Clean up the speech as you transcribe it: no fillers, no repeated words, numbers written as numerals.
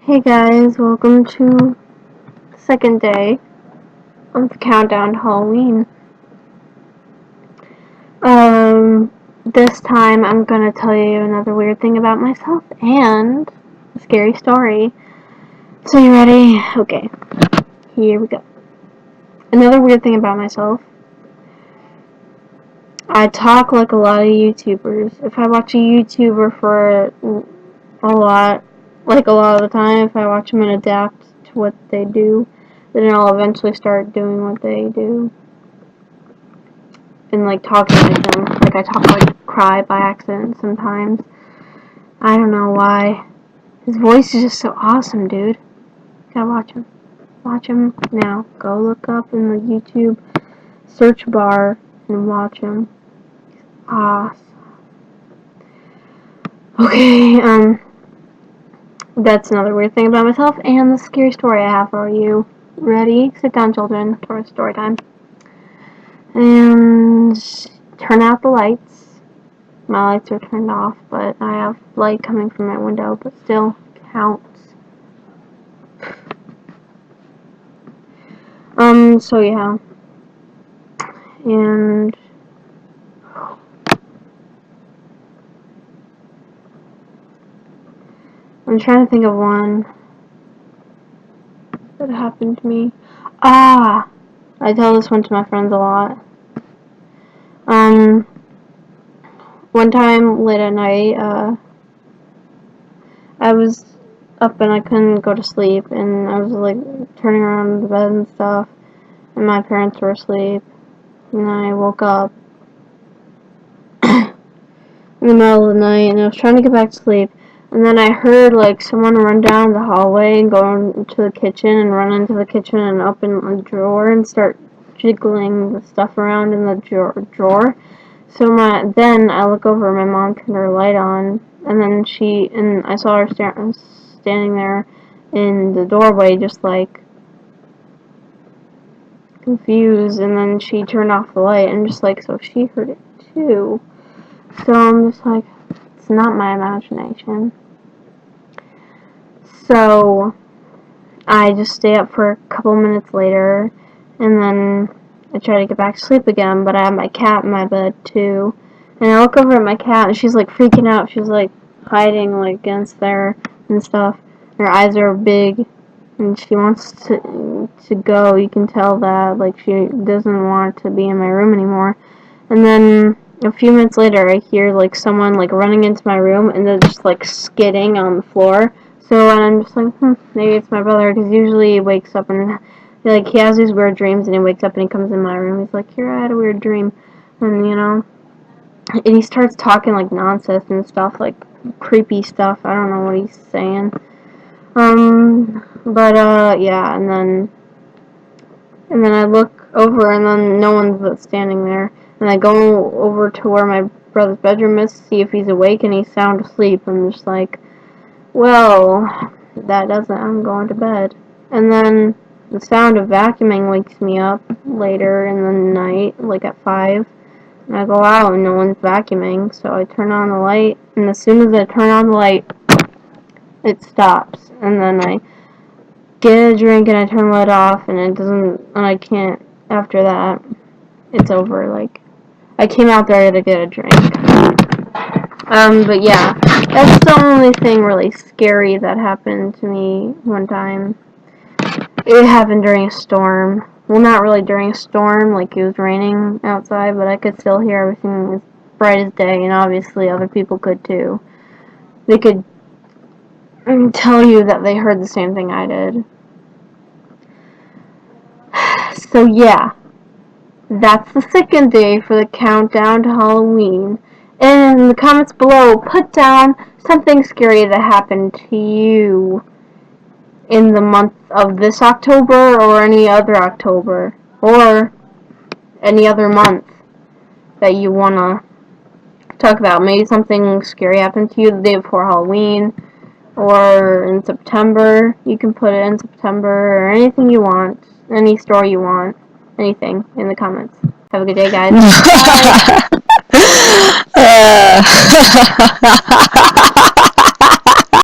Hey guys, welcome to the second day of the countdown to Halloween. This time I'm gonna tell you another weird thing about myself and a scary story. So you ready? Okay, here we go. Another weird thing about myself. I talk like a lot of YouTubers. If I watch a YouTuber for a lot of the time, if I watch them and adapt to what they do, then I'll eventually start doing what they do. And talking like them. I talk cry by accident sometimes. I don't know why. His voice is just so awesome, dude. Gotta watch him. Watch him now. Go look up in the YouTube search bar and watch him. Awesome. Okay, that's another weird thing about myself and the scary story I have for you. Ready? Sit down, children, for story time. And turn out the lights. My lights are turned off, but I have light coming from my window, but still counts. So yeah. And I'm trying to think of one that happened to me. I tell this one to my friends a lot. One time late at night, I was up and I couldn't go to sleep, and I was turning around the bed and stuff, and my parents were asleep, and I woke up in the middle of the night, and I was trying to get back to sleep, and then I heard someone run down the hallway and go into the kitchen and run into the kitchen and open a drawer and start jiggling the stuff around in the drawer. So then I look over, my mom turned her light on, and then I saw her standing there in the doorway, just confused, and then she turned off the light, and so she heard it too. So I'm just it's not my imagination. So I just stay up for a couple minutes later, and then I try to get back to sleep again, but I have my cat in my bed too. And I look over at my cat, and she's freaking out. She's hiding against there and stuff. Her eyes are big, and she wants to go. You can tell that she doesn't want to be in my room anymore. And then a few minutes later, I hear someone running into my room, and they're just skidding on the floor. So and I'm just maybe it's my brother, because usually he wakes up and he has these weird dreams, and he wakes up and he comes in my room. He's here, I had a weird dream, and and he starts talking nonsense and stuff, creepy stuff. I don't know what he's saying. Yeah, and then I look over, and then no one's standing there. And I go over to where my brother's bedroom is to see if he's awake, and he's sound asleep. I'm just well, that doesn't, I'm going to bed. And then the sound of vacuuming wakes me up later in the night, at 5. And I go out, and no one's vacuuming, so I turn on the light, and as soon as I turn on the light, it stops. And then I get a drink, and I turn the light off, and I can't, after that, it's over. I came out there to get a drink. But yeah, that's the only thing really scary that happened to me one time. It happened during a storm. Well, not really during a storm, it was raining outside, but I could still hear everything as bright as day, and obviously other people could too. They could tell you that they heard the same thing I did. So yeah, that's the second day for the countdown to Halloween. And in the comments below, put down something scary that happened to you in the month of this October or any other October or any other month that you want to talk about. Maybe something scary happened to you the day before Halloween or in September. You can put it in September or anything you want, any story you want, anything in the comments. Have a good day, guys. Bye.